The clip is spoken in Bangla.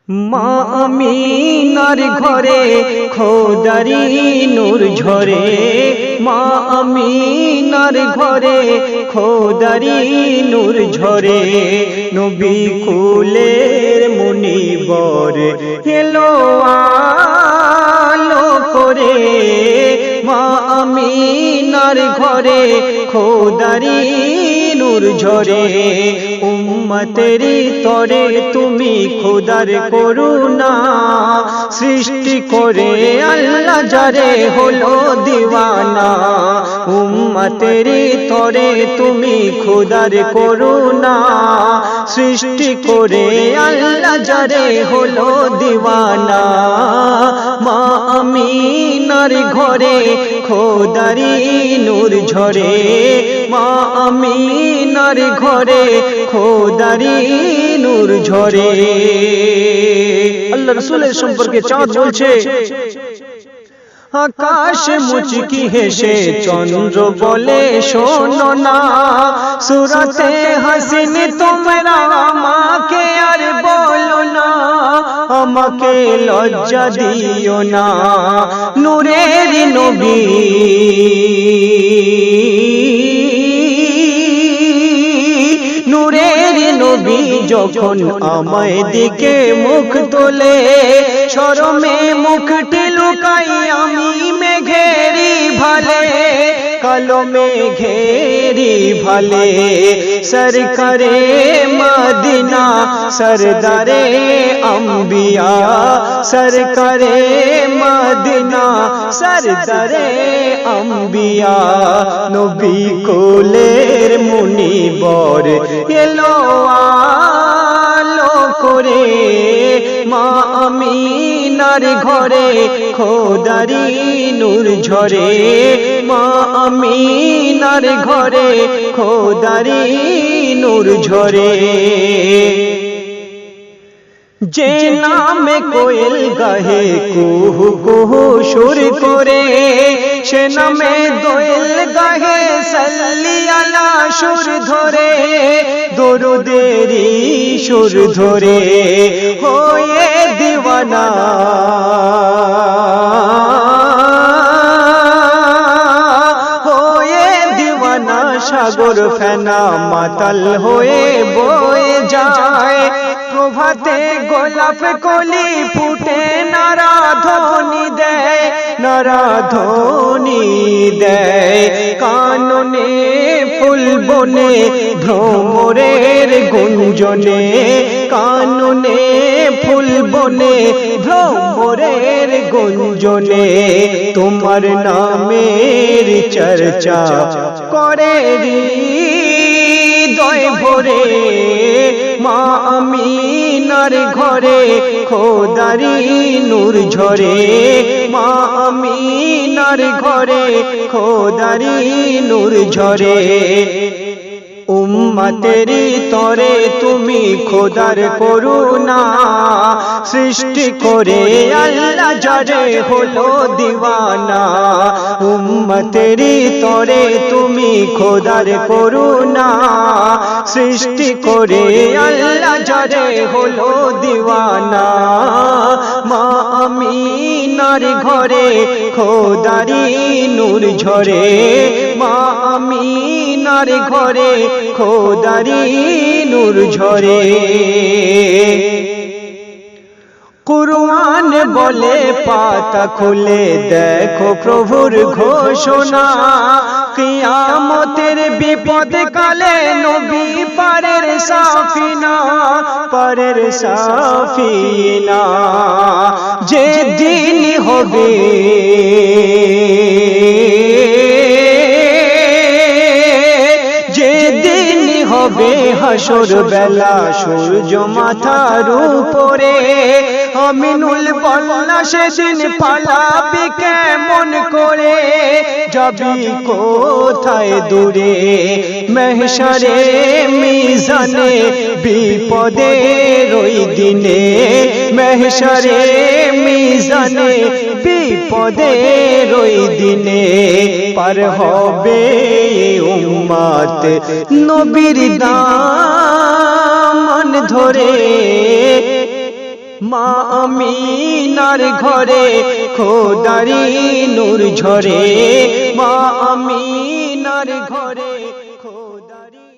মা আমিনার ঘরে খোদারি নূর ঝরে, মা আমিনার ঘরে খোদারি নূর ঝরে। নবী কুলের মুনিবর এলো আলো করে, মা আমিনার ঘরে খোদারি নূর ঝরে। উম্মতেরি তরে তুমি খোদার করুণা সৃষ্টি করে আল্লাহ যারে হলো দিওয়ানা। উম্মতেরি তরে তুমি খোদার করুণা সৃষ্টি করে আল্লাহ যারে হলো দিওয়ানা। মা আমিনার ঘরে খোদারি নূর ঝরে, মা আমিনার ঘরে খোদারি নূর ঝরে। আল্লাহ রাসূলের সম্পর্কে চাঁদ বলছে, আকাশ মুচকি হেসে চন্দ্র বলে শোনো না, সূরাতে হাসিন তোমরা আমাকে আর বলো না, আমাকে লজ্জা দিও না। নূরের নবী নূরের নবী যখন আমায় দিকে মুখ তোলে, শরমে মুখটি লুকাই আমি মেঘেরি ভালে, কালো মেঘেরি ভালে। সরকারে মদিনা সরদারে আম্বিয়া, সরকারে মদিনা সরদারে আম্বিয়া। নবী কোলের মুনিবর এলো আলো করে, মা আমিনার ঘরে খোদারি নূর ঝরে, মা আমিনার ঘরে খোদারি নূর ঝরে। যে নামে কোয়েল গাহে কুহু কুহু সুর করে, সে নামে দোয়েল গাহে সাল্লি আলা সুর ধরে, দরুদেরি সুর ধরে হয়ে দিওয়ানা। সাগর ফেনা মাতাল হয়ে বয়ে যায়, প্রভাতে গোলাপ কলি ফুটে নারাধ্বনি দেয়, নারাধ্বনি দেয়। কাননে ফুল বনে ভ্রমরের গুঞ্জনে, কাননে ফুল বনে ভ্রমরের গুঞ্জনে। তোমার নামের চর্চা করে হৃদয় ভরে, মা আমিনার ঘরে খোদারি নূর ঝরে, মা আমিনার ঘরে খোদারি নূর ঝরে। উম্মতেরি তরে তুমি খোদার করুণা সৃষ্টি করে আল্লাহ যারে হলো দিওয়ানা। উম্মতেরি তরে তুমি খোদার করুণা সৃষ্টি করে আল্লাহ যারে হলো দিওয়ানা। মা আমিনার ঘরে খোদারি নূর ঝরে, মা আমিনার ঘরে খোদারি নূর ঝরে। কুরআন বলে পাতা খুলে দেখো প্রভুর ঘোষণা, কিয়ামতের বিপদ কালে নবী পারের সাফিনা, পারের সাফিনা। যে দিন হবে হবে হাসর বেলা সূর্য মাথার উপরে, আমিনুল বললা সেদিন পালাবি কেমন করে, যাবি কোথায় দূরে মহশরে মিজানে বিপদের ওই দিনে, মহশরে মিজানে বিপদের ওই দিনে। পার হবে উম্মত নবীর দামন ধরে, মা আমিনার ঘরে খোদারি নূর ঝরে, মা আমিনার ঘরে খোদারি